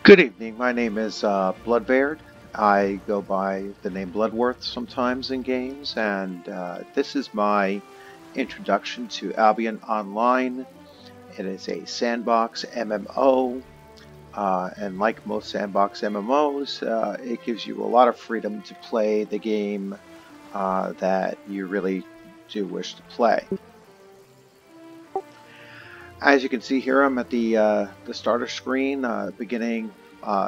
Good evening. My name is Bloodbeard. I go by the name Bloodworth sometimes in games, and this is my introduction to Albion Online. It is a sandbox MMO, and like most sandbox MMOs, it gives you a lot of freedom to play the game that you really do wish to play. As you can see here, I'm at the starter screen, beginning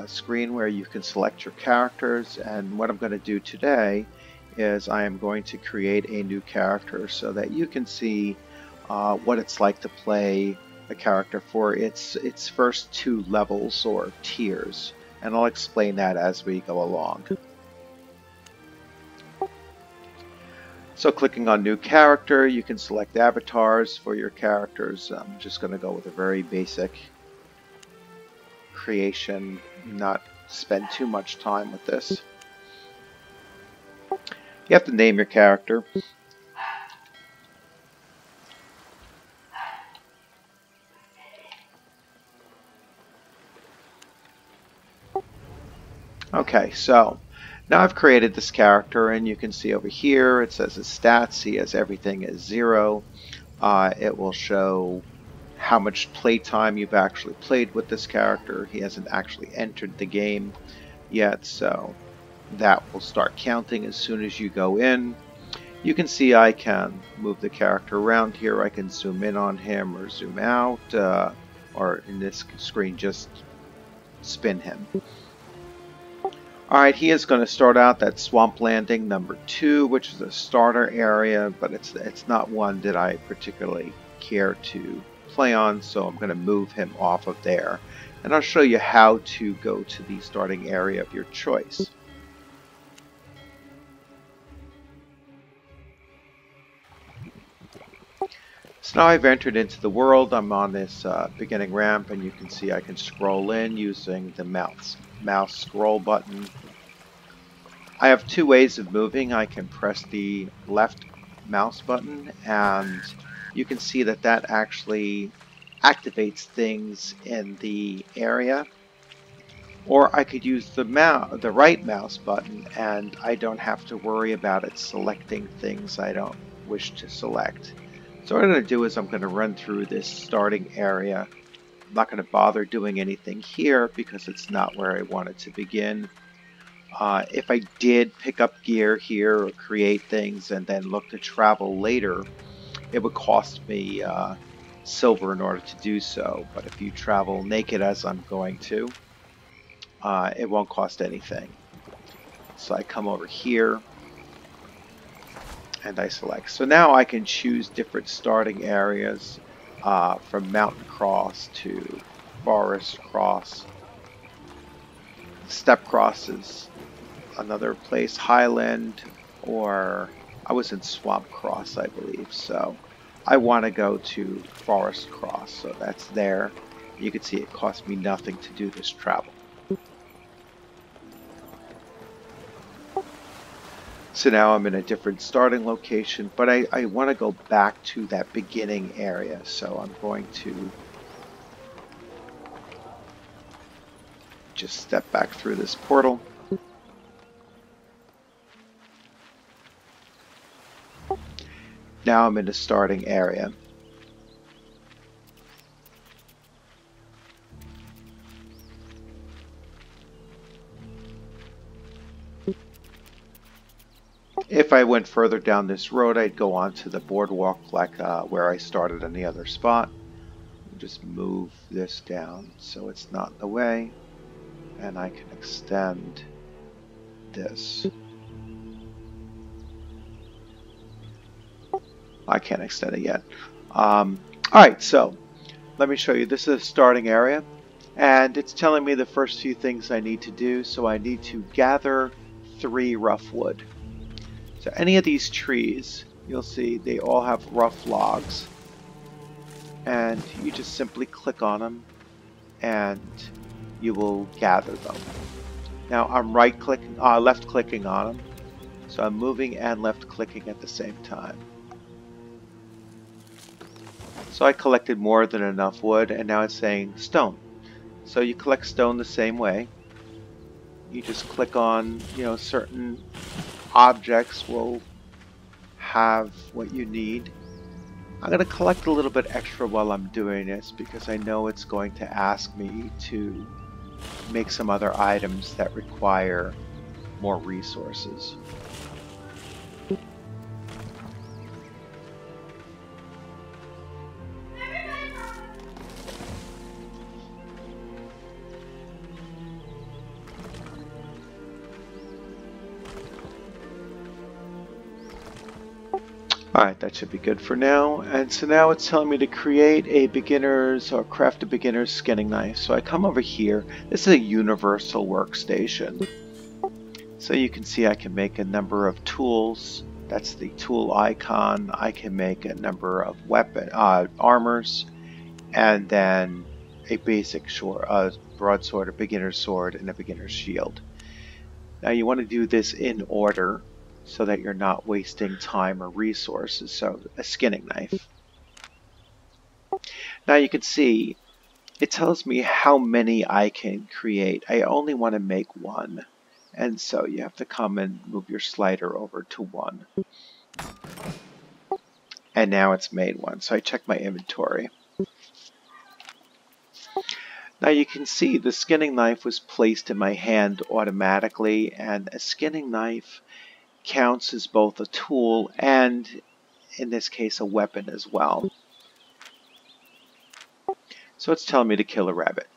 screen where you can select your characters. And what I'm going to do today is I am going to create a new character so that you can see what it's like to play a character for its first two levels or tiers. And I'll explain that as we go along. So clicking on new character, you can select avatars for your characters. I'm just going to go with a very basic creation, not spend too much time with this. You have to name your character. Okay, so now I've created this character, and you can see over here it says his stats. He has everything as 0. It will show how much playtime you've actually played with this character. He hasn't actually entered the game yet, so that will start counting as soon as you go in. You can see I can move the character around here. I can zoom in on him or zoom out, or in this screen just spin him. Alright, he is going to start out at Swamp Landing number 2, which is a starter area, but it's not one that I particularly care to play on, so I'm going to move him off of there. And I'll show you how to go to the starting area of your choice. So now I've entered into the world. I'm on this beginning ramp, and you can see I can scroll in using the mouse scroll button. I have two ways of moving. I can press the left mouse button, and you can see that that actually activates things in the area. Or I could use the right mouse button, and I don't have to worry about it selecting things I don't wish to select. So what I'm going to do is I'm going to run through this starting area. I'm not going to bother doing anything here because it's not where I wanted to begin. If I did pick up gear here or create things and then look to travel later, it would cost me silver in order to do so. But if you travel naked, as I'm going to, it won't cost anything. So I come over here and I select. So now I can choose different starting areas, from mountain cross to forest cross. Step cross is another place, highland, or I was in swamp cross, I believe. So I want to go to forest cross, so that's there. You can see it cost me nothing to do this travel. So now I'm in a different starting location, but I want to go back to that beginning area. So I'm going to just step back through this portal. Now I'm in the starting area. If I went further down this road, I'd go onto the boardwalk like where I started on the other spot. Just move this down so it's not in the way, and I can extend this. I can't extend it yet. Alright, so let me show you. This is a starting area, and it's telling me the first few things I need to do. So I need to gather 3 rough wood. So any of these trees, you'll see they all have rough logs, and you just simply click on them and you will gather them. Now I'm left clicking on them, so I'm moving and left clicking at the same time. So I collected more than enough wood, and now it's saying stone. So you collect stone the same way. You just click on, certain objects will have what you need. I'm going to collect a little bit extra while I'm doing this because I know it's going to ask me to make some other items that require more resources. Alright, that should be good for now. And so now it's telling me to create a beginner's or craft a beginner's skinning knife. So I come over here. This is a universal workstation. So you can see I can make a number of tools. That's the tool icon. I can make a number of armors, and then a basic broadsword, a beginner's sword, and a beginner's shield. Now you want to do this in order so that you're not wasting time or resources. So a skinning knife. Now you can see it tells me how many I can create. I only want to make one. And so you have to come and move your slider over to 1. And now it's made one. So I check my inventory. Now you can see the skinning knife was placed in my hand automatically, and a skinning knife counts as both a tool and, in this case, a weapon as well. So it's telling me to kill a rabbit.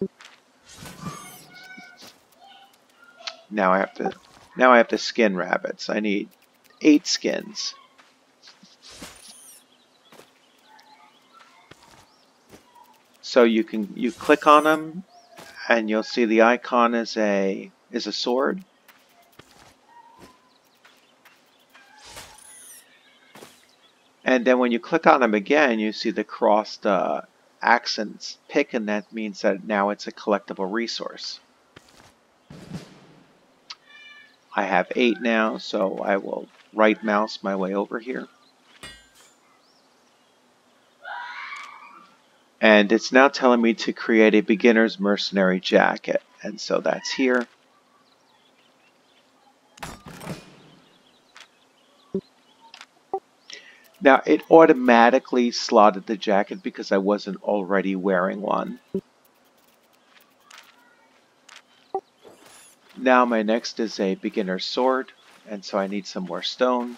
Now I have to skin rabbits. I need 8 skins. So you click on them, and you'll see the icon is a sword. And then when you click on them again, you see the crossed accents pick, and that means that now it's a collectible resource. I have 8 now, so I will right mouse my way over here. And it's now telling me to create a beginner's mercenary jacket. And so that's here. Now it automatically slotted the jacket because I wasn't already wearing one. Now my next is a beginner's sword, and so I need some more stone.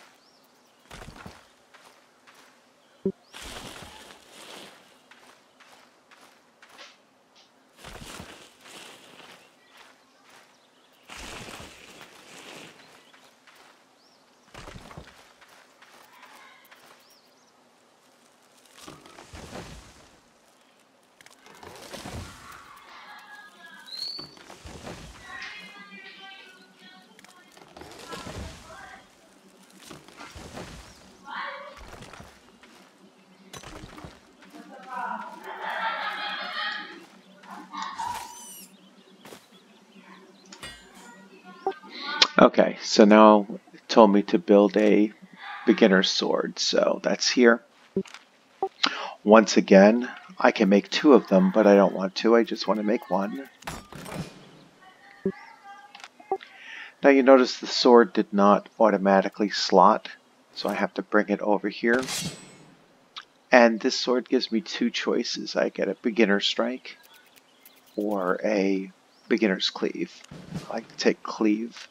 Okay, so now it told me to build a beginner's sword, so that's here. Once again, I can make 2 of them, but I don't want to. I just want to make 1. Now you notice the sword did not automatically slot, so I have to bring it over here. And this sword gives me 2 choices. I get a beginner's strike or a beginner's cleave. I like to take cleave.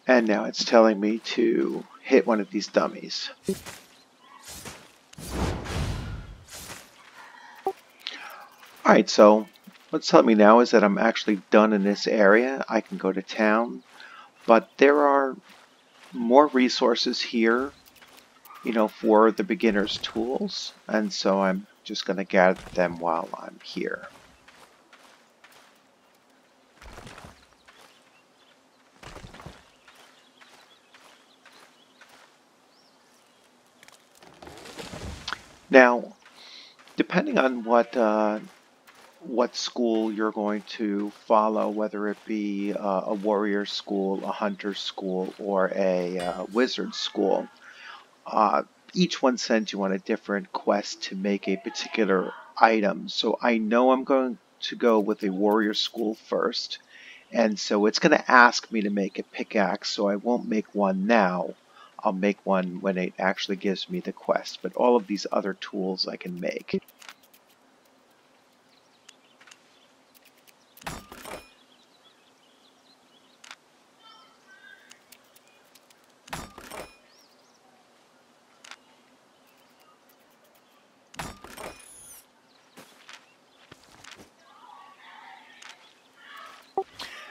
And now it's telling me to hit one of these dummies. Alright, so what's telling me now is that I'm actually done in this area. I can go to town, but there are more resources here, for the beginner's tools, and so I'm just going to gather them while I'm here. Now, depending on what school you're going to follow, whether it be a warrior school, a hunter school, or a wizard school, each one sends you on a different quest to make a particular item. So I know I'm going to go with a warrior school first. And so it's going to ask me to make a pickaxe, so I won't make one now. I'll make one when it actually gives me the quest. But all of these other tools I can make.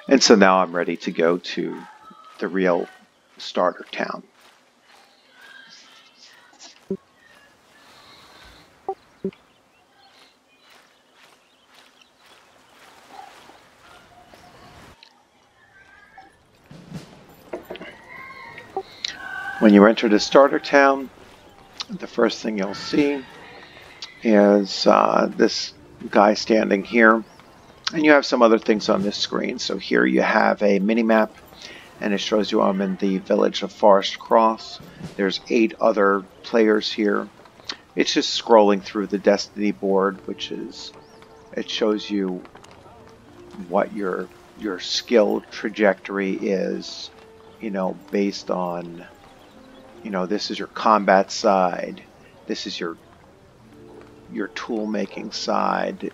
And so now I'm ready to go to the real starter town. When you enter the starter town, the first thing you'll see is this guy standing here. And you have some other things on this screen. So here you have a mini-map, and it shows you I'm in the village of Forest Cross. There's 8 other players here. It's just scrolling through the destiny board, which is, it shows you what your skill trajectory is, you know, based on, you know, this is your combat side, this is your tool making side,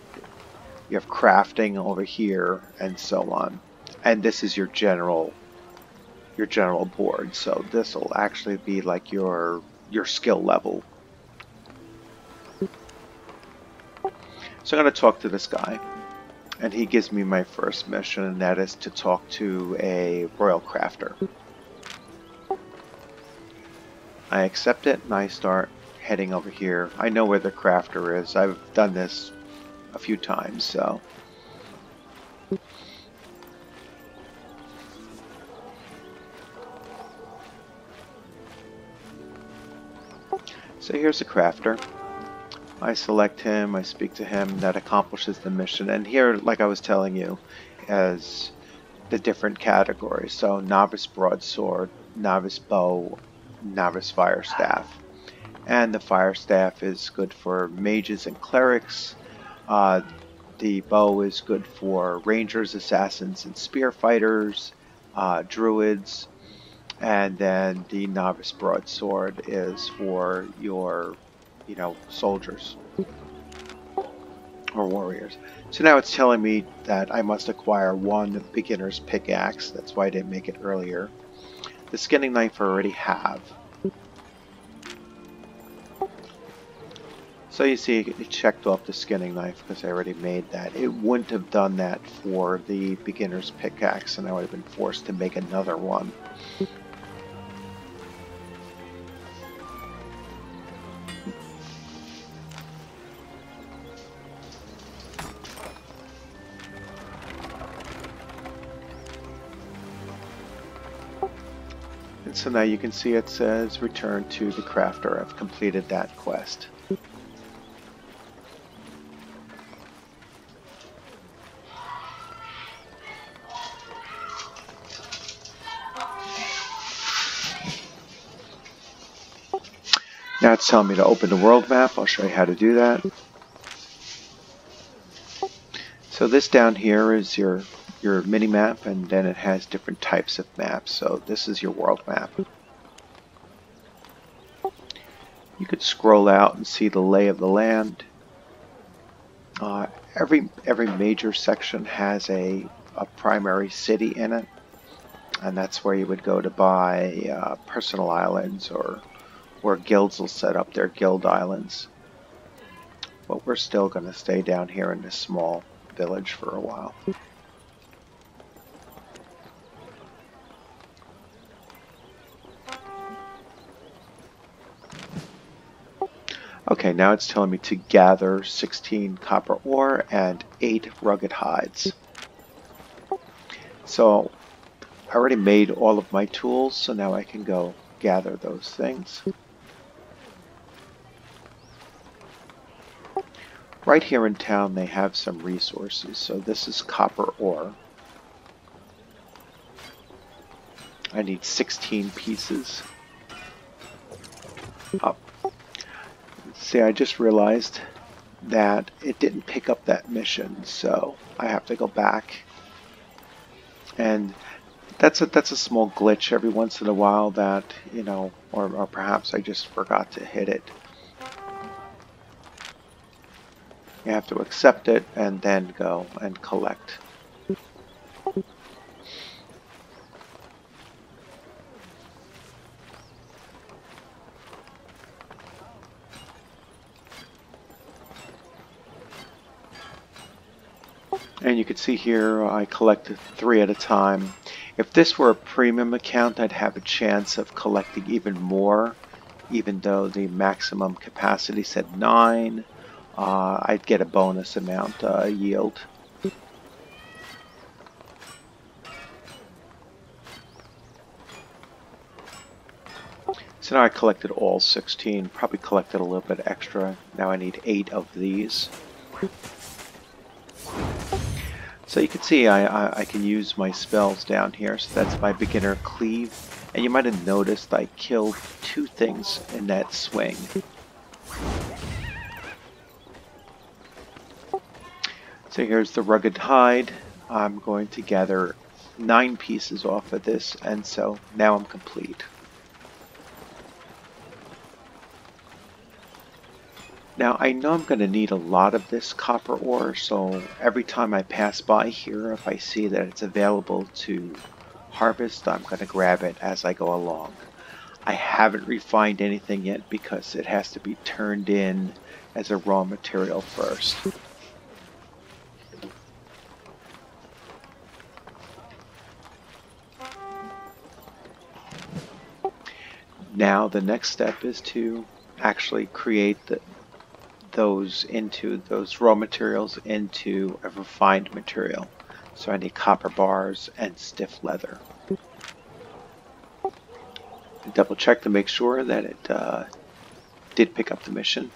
you have crafting over here, and so on. And this is your general board. So this will actually be like your skill level. So I'm going to talk to this guy, and he gives me my first mission, and that is to talk to a royal crafter. I accept it, and I start heading over here. I know where the crafter is. I've done this a few times, so. So here's the crafter. I select him, I speak to him, that accomplishes the mission. And here, like I was telling you, as the different categories. So novice broadsword, novice bow, novice fire staff. And the fire staff is good for mages and clerics. The bow is good for rangers, assassins, and spear fighters, druids. And then the novice broadsword is for your, you know, soldiers or warriors. So now it's telling me that I must acquire 1 beginner's pickaxe. That's why I didn't make it earlier. The skinning knife I already have. So you see it checked off the skinning knife because I already made that. It wouldn't have done that for the beginner's pickaxe, and I would have been forced to make another one. And so now you can see it says return to the crafter. I've completed that quest. Now it's telling me to open the world map. I'll show you how to do that. So this down here is your mini map, and then it has different types of maps. So this is your world map. You could scroll out and see the lay of the land. Every major section has a primary city in it, and that's where you would go to buy personal islands, or guilds will set up their guild islands. But we're still going to stay down here in this small village for a while. Okay, now it's telling me to gather 16 copper ore and 8 rugged hides. So I already made all of my tools, so now I can go gather those things. Right here in town they have some resources. So this is copper ore. I need 16 pieces. See, I just realized that it didn't pick up that mission, so I have to go back. And that's a small glitch every once in a while that, you know, or perhaps I just forgot to hit it. You have to accept it and then go and collect. And you can see here I collected 3 at a time. If this were a premium account, I'd have a chance of collecting even more, even though the maximum capacity said 9. I'd get a bonus amount yield. So now I collected all 16, probably collected a little bit extra. Now I need 8 of these. So you can see I can use my spells down here. So that's my beginner cleave. And you might have noticed I killed 2 things in that swing. So here's the rugged hide. I'm going to gather 9 pieces off of this, and so now I'm complete. Now I know I'm going to need a lot of this copper ore, so every time I pass by here, if I see that it's available to harvest, I'm going to grab it as I go along. I haven't refined anything yet because it has to be turned in as a raw material first. Now the next step is to actually create those raw materials into a refined material. So I need copper bars and stiff leather. Double check to make sure that it did pick up the mission.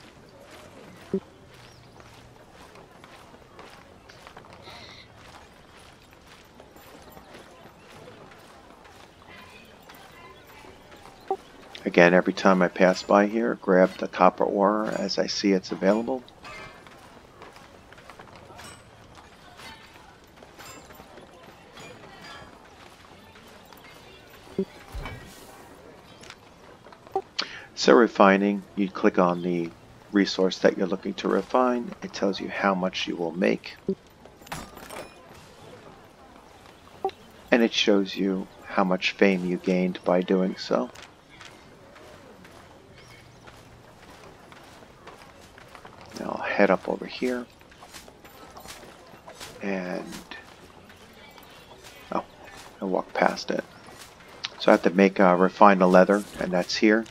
Again, every time I pass by here, grab the copper ore as I see it's available. So refining, you click on the resource that you're looking to refine. It tells you how much you will make. And it shows you how much fame you gained by doing so. Now I'll head up over here. And oh, I walk past it. So I have to make refine the leather, and that's here.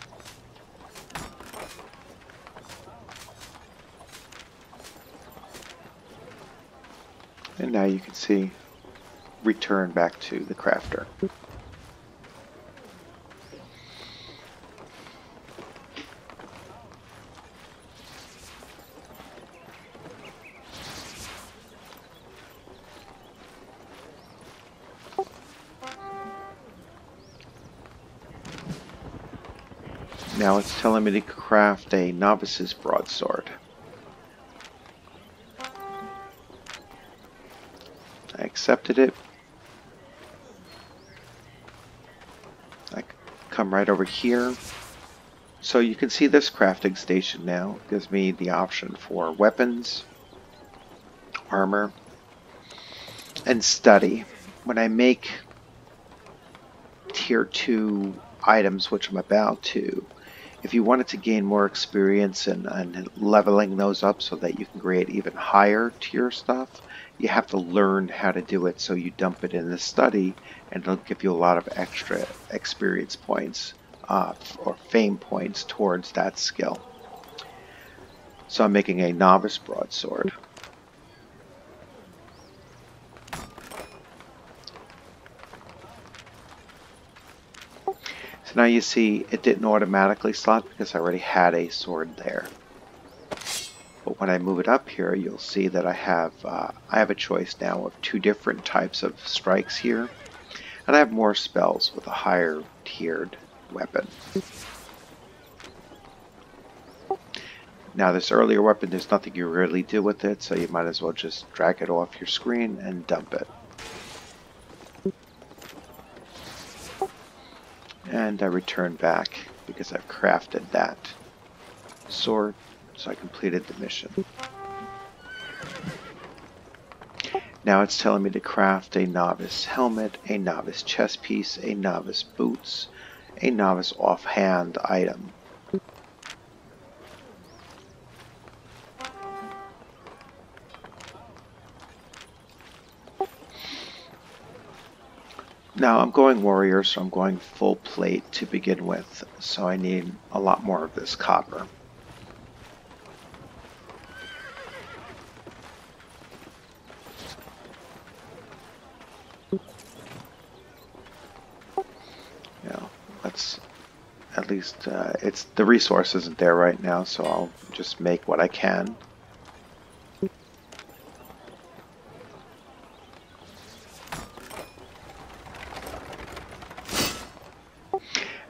And now you can see return back to the crafter. Now it's telling me to craft a novice's broadsword. I accepted it. I come right over here. So you can see this crafting station now. It gives me the option for weapons, armor, and study. When I make tier 2 items, which I'm about to, if you wanted to gain more experience and leveling those up so that you can create even higher tier stuff, you have to learn how to do it. So you dump it in the study, and it'll give you a lot of extra experience points or fame points towards that skill. So I'm making a novice broadsword. So now you see it didn't automatically slot because I already had a sword there. But when I move it up here, you'll see that I have a choice now of 2 different types of strikes here, and I have more spells with a higher tiered weapon. Now this earlier weapon, there's nothing you really do with it, so you might as well just drag it off your screen and dump it. And I return back because I've crafted that sword, so I completed the mission. Now it's telling me to craft a novice helmet, a novice chest piece, a novice boots, a novice offhand item. Now I'm going warrior, so I'm going full plate to begin with, so I need a lot more of this copper. Let's at least, it's the resource isn't there right now, so I'll just make what I can.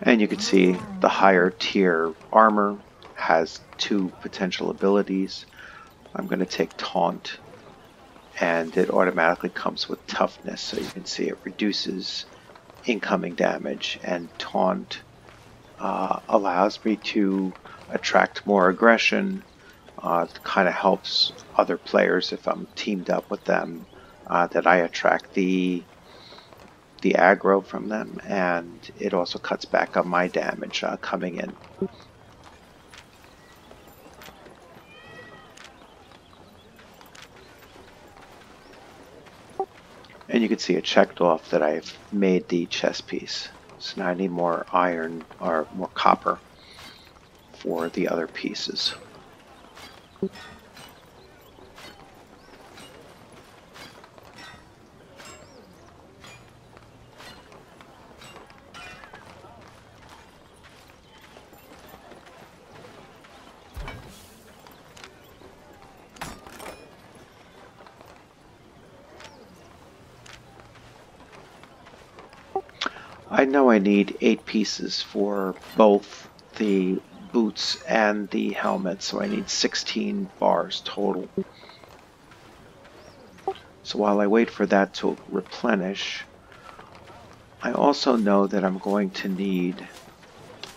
And you can see the higher tier armor has 2 potential abilities. I'm going to take Taunt, and it automatically comes with Toughness, so you can see it reduces incoming damage, and Taunt allows me to attract more aggression. It kind of helps other players if I'm teamed up with them, that I attract the aggro from them, and it also cuts back on my damage coming in. And you can see it checked off that I've made the chest piece. So now I need more iron, or more copper, for the other pieces. I know I need 8 pieces for both the boots and the helmet, so I need 16 bars total. So while I wait for that to replenish, I also know that I'm going to need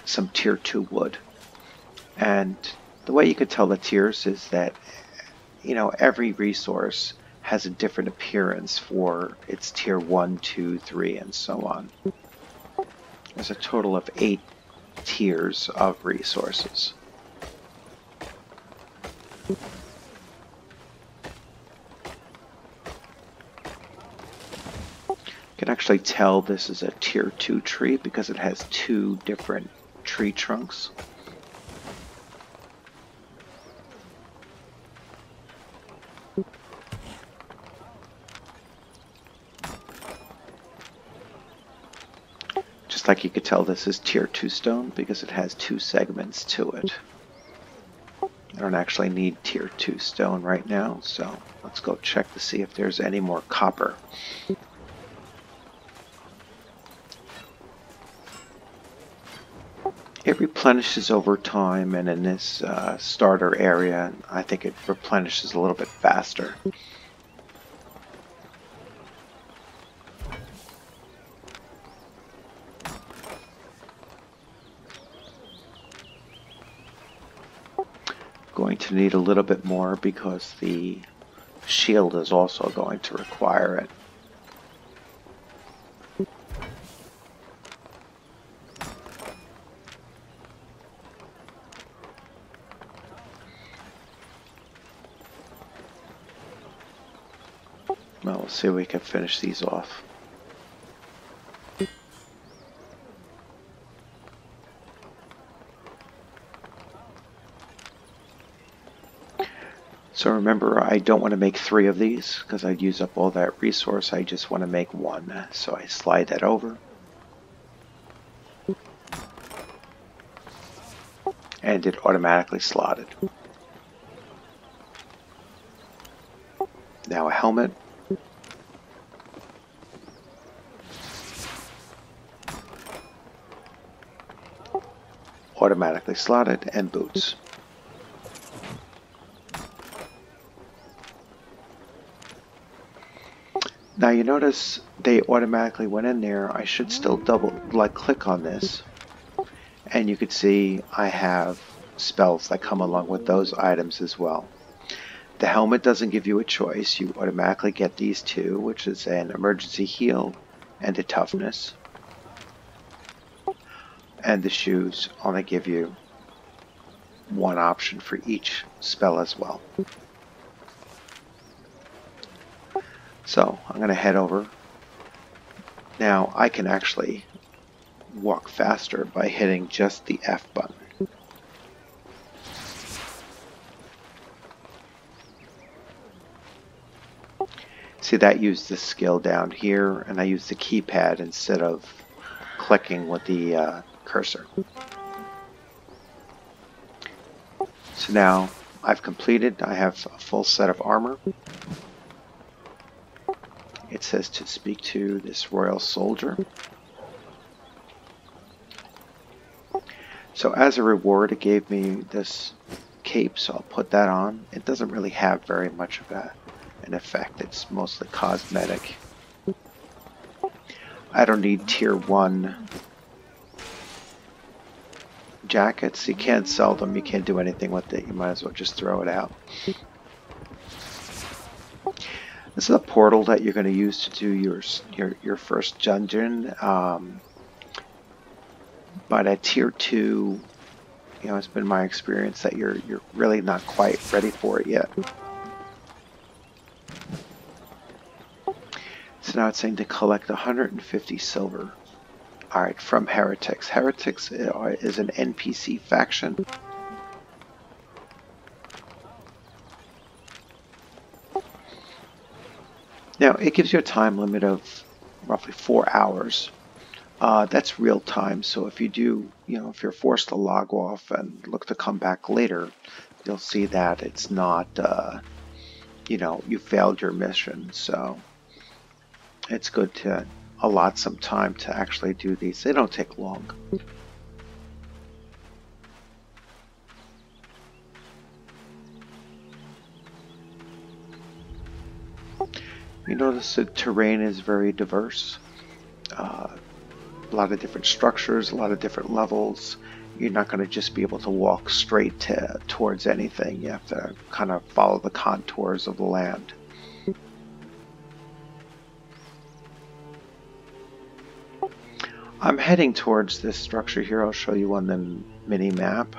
some tier 2 wood. And the way you can tell the tiers is that, you know, every resource has a different appearance for its tier 1, 2, 3, and so on. There's a total of 8 tiers of resources. You can actually tell this is a tier 2 tree because it has 2 different tree trunks. Just like you could tell this is tier 2 stone because it has 2 segments to it. I don't actually need tier 2 stone right now, so let's go check to see if there's any more copper. It replenishes over time, and in this starter area, I think it replenishes a little bit faster. Going to need a little bit more because the shield is also going to require it. Well, we'll see if we can finish these off. So remember, I don't want to make 3 of these because I'd use up all that resource. I just want to make 1. So I slide that over. And it automatically slotted. Now a helmet. Automatically slotted, and boots. Now you notice they automatically went in there. I should still click on this, and you could see I have spells that come along with those items as well. The helmet doesn't give you a choice. You automatically get these two, which is an emergency heal and a toughness. And the shoes only give you one option for each spell as well. So I'm going to head over. Now I can actually walk faster by hitting just the F button. See, that used the skill down here, and I used the keypad instead of clicking with the cursor. So now I've completed. I have a full set of armor. It says to speak to this royal soldier. So as a reward, it gave me this cape, so I'll put that on. It doesn't really have very much of an effect. It's mostly cosmetic. I don't need tier 1 jackets. You can't sell them. You can't do anything with it. You might as well just throw it out. This is a portal that you're going to use to do your first dungeon. But at tier 2, it's been my experience that you're really not quite ready for it yet. So now it's saying to collect 150 silver. Alright, from Heretics. Heretics is an NPC faction. Now, it gives you a time limit of roughly 4 hours. That's real time, so if you do, if you're forced to log off and look to come back later, you'll see that it's not, you failed your mission. So it's good to allot some time to actually do these. They don't take long. You notice the terrain is very diverse. A lot of different structures, a lot of different levels. You're not going to just be able to walk straight towards anything. You have to kind of follow the contours of the land. I'm heading towards this structure here. I'll show you on the mini map.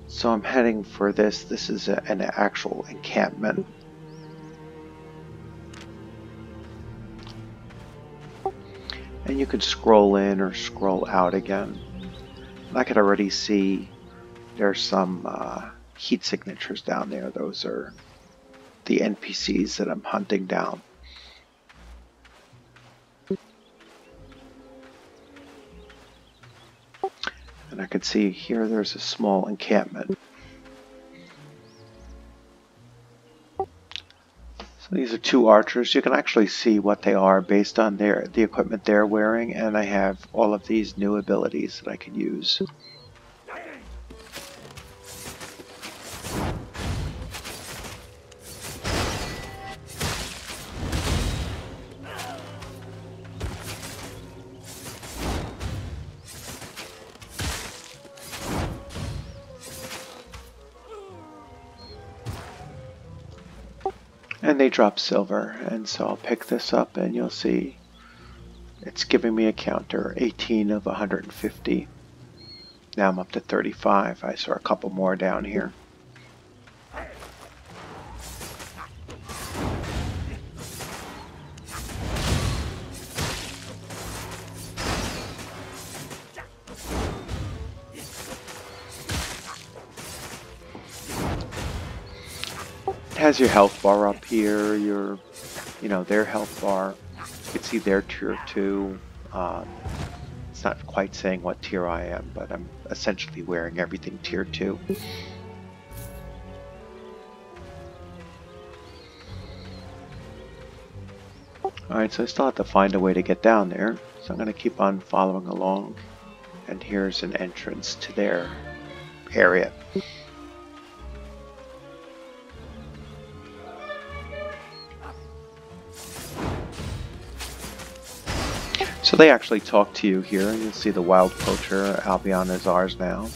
So I'm heading for this. This is an actual encampment. And you could scroll in or scroll out again. And I could already see there's some heat signatures down there. Those are the NPCs that I'm hunting down. And I can see here there's a small encampment. So these are 2 archers. You can actually see what they are based on the equipment they're wearing, and I have all of these new abilities that I can use. And they drop silver, and so I'll pick this up and you'll see it's giving me a counter, 18 of 150. Now I'm up to 35. I saw a couple more down here. It has your health bar up here, their health bar. You can see their tier 2. It's not quite saying what tier I am, but I'm essentially wearing everything tier 2. Alright, so I still have to find a way to get down there, so I'm going to keep on following along. And here's an entrance to their area. So they actually talk to you here. You'll see the wild poacher. Albion is ours now.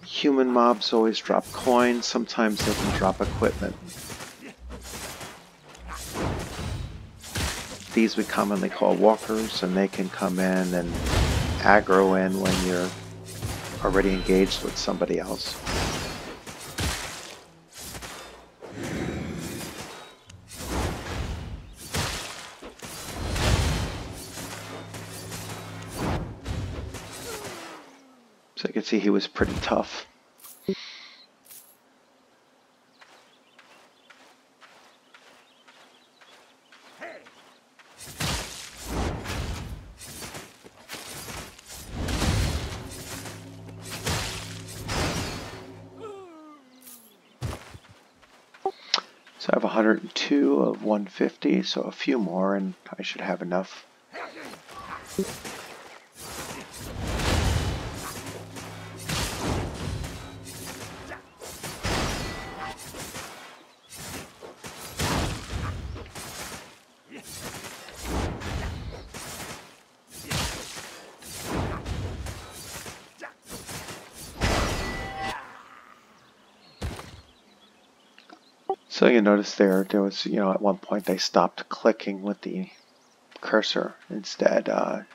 Human mobs always drop coins. Sometimes they can drop equipment. These we commonly call walkers, and they can come in and aggro in when you're already engaged with somebody else. So you can see he was pretty tough. So I have 102 of 150, so a few more and I should have enough. So you notice there was, at one point they stopped clicking with the cursor. Instead,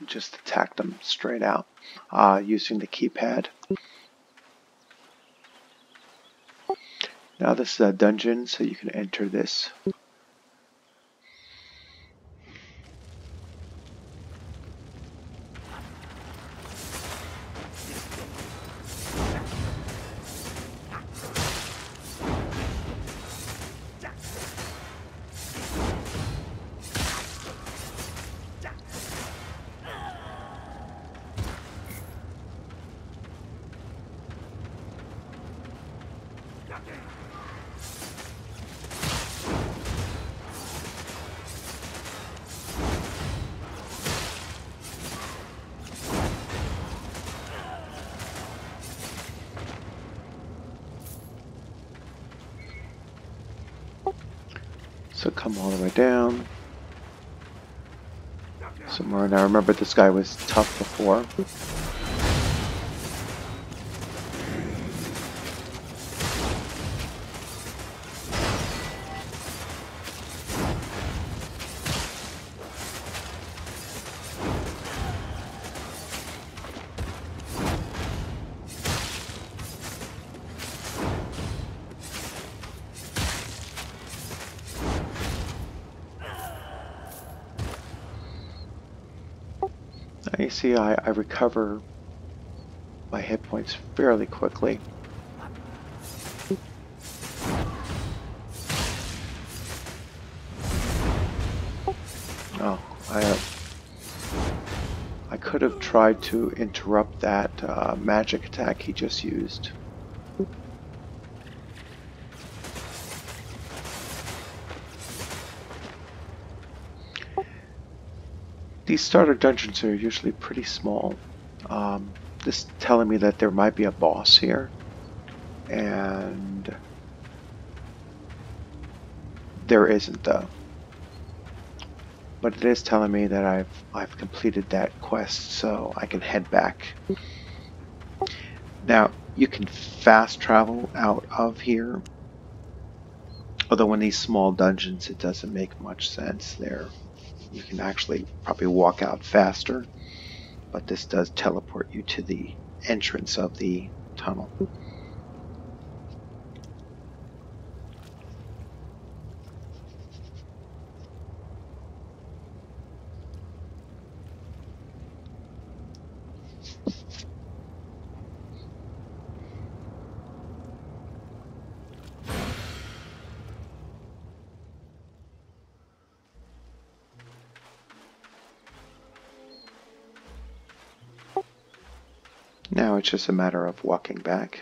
just attacked them straight out using the keypad. Now this is a dungeon, so you can enter this. So come all the way down. Somewhere. Now remember, this guy was tough before. You see, I recover my hit points fairly quickly. Oh, I could have tried to interrupt that magic attack he just used. These starter dungeons are usually pretty small. This is telling me that there might be a boss here, and there isn't though. But it is telling me that I've completed that quest, so I can head back. Now you can fast travel out of here, although in these small dungeons it doesn't make much sense there. You can actually probably walk out faster, but this does teleport you to the entrance of the tunnel. Now it's just a matter of walking back.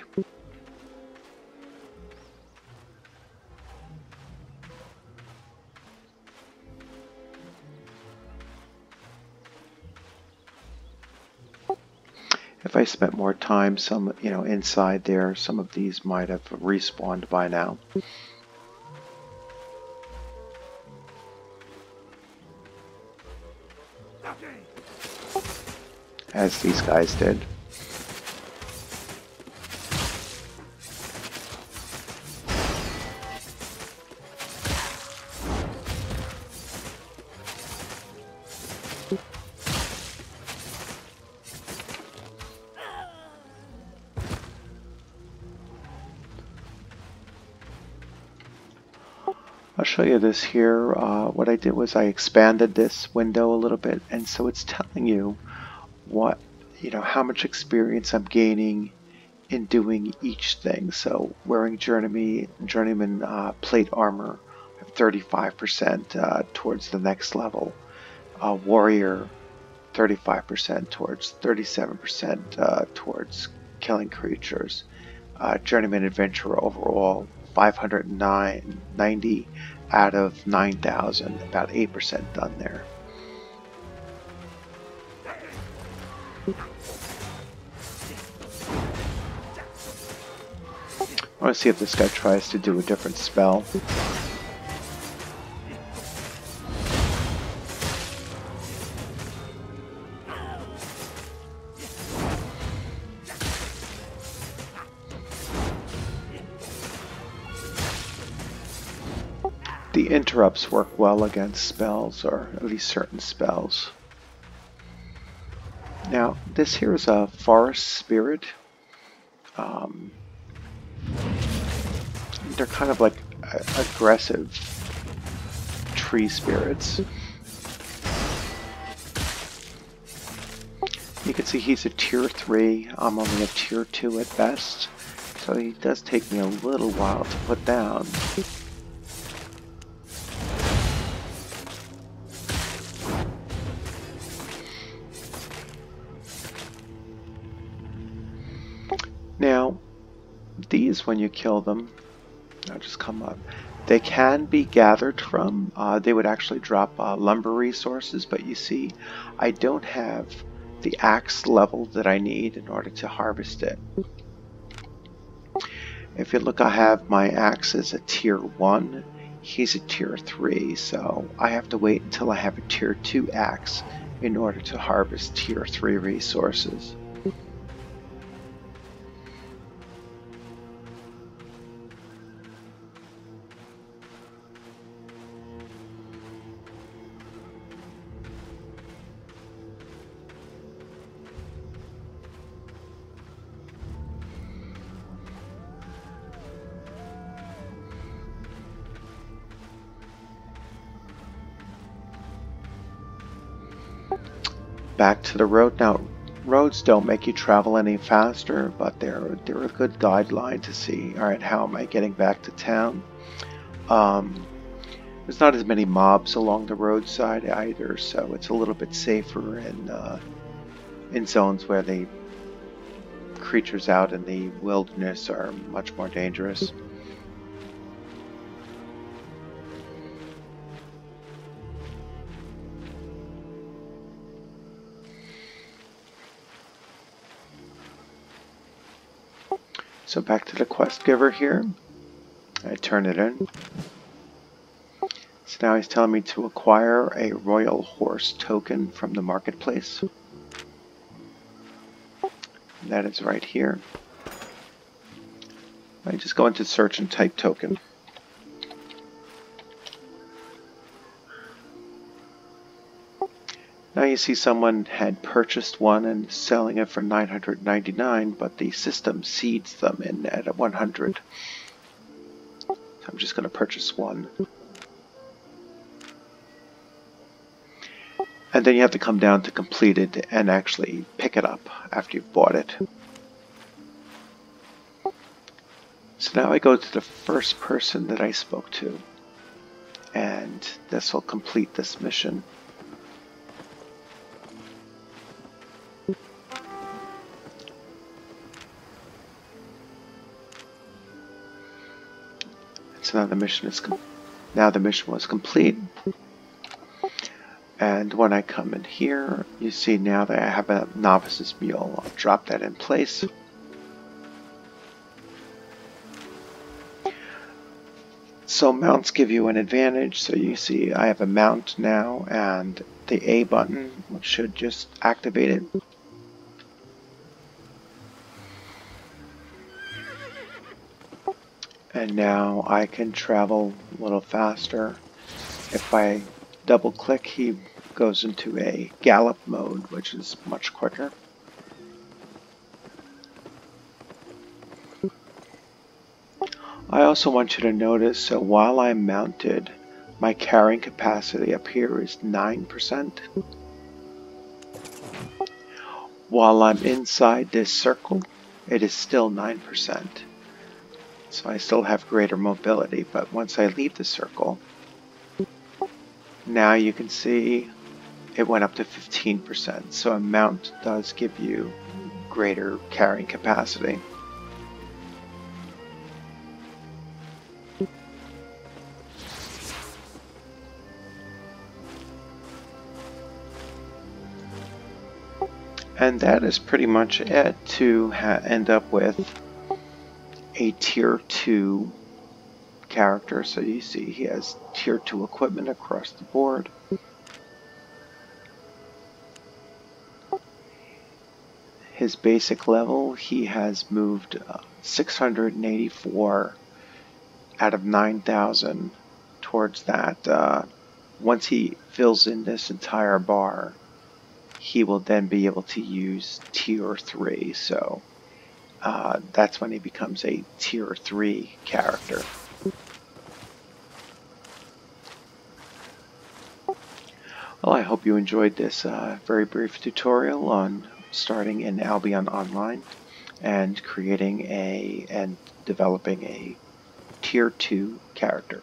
If I spent more time, inside there, some of these might have respawned by now. As these guys did. I'll show you this here. What I did was I expanded this window a little bit, and so it's telling you what, how much experience I'm gaining in doing each thing. So wearing journeyman plate armor, I have 35% towards the next level. Warrior, 35% towards 37% towards killing creatures. Journeyman adventurer overall, 590 out of 9,000, about 8% done there. I want to see if this guy tries to do a different spell. The interrupts work well against spells, or at least certain spells. Now, this here is a forest spirit. They're kind of like aggressive tree spirits. You can see he's a tier 3. I'm only a tier 2 at best. So he does take me a little while to put down. Now, these, when you kill them, I'll just come up. They can be gathered from. They would actually drop lumber resources, but you see, I don't have the axe level that I need in order to harvest it. If you look, I have my axe as a tier 1. He's a tier 3, so I have to wait until I have a tier 2 axe in order to harvest tier 3 resources. Back to the road. Now, roads don't make you travel any faster, but they're a good guideline to see, alright, how am I getting back to town? There's not as many mobs along the roadside either, so it's a little bit safer in zones where the creatures out in the wilderness are much more dangerous. So back to the quest giver here. I turn it in. So now he's telling me to acquire a royal horse token from the marketplace. And that is right here. I just go into search and type token. Now you see someone had purchased one and selling it for 999, but the system seeds them in at 100. So I'm just going to purchase one. And then you have to come down to complete it and actually pick it up after you've bought it. So now I go to the first person that I spoke to, and this will complete this mission. So now the mission was complete, and And when I come in here, you see now that I have a novice's mule. I'll drop that in place. So mounts give you an advantage. So you see I have a mount now, and the A button should just activate it. And now I can travel a little faster. If I double click, he goes into a gallop mode, which is much quicker. I also want you to notice, so while I'm mounted, my carrying capacity up here is 9%. While I'm inside this circle, it is still 9%. So I still have greater mobility, but once I leave the circle, now you can see it went up to 15%. So a mount does give you greater carrying capacity. And that is pretty much it to end up with a tier 2 character. So you see he has tier 2 equipment across the board. His basic level, he has moved 684 out of 9,000 towards that. Once he fills in this entire bar, he will then be able to use tier 3. So that's when he becomes a tier 3 character. Well, I hope you enjoyed this very brief tutorial on starting in Albion Online and creating and developing a tier 2 character.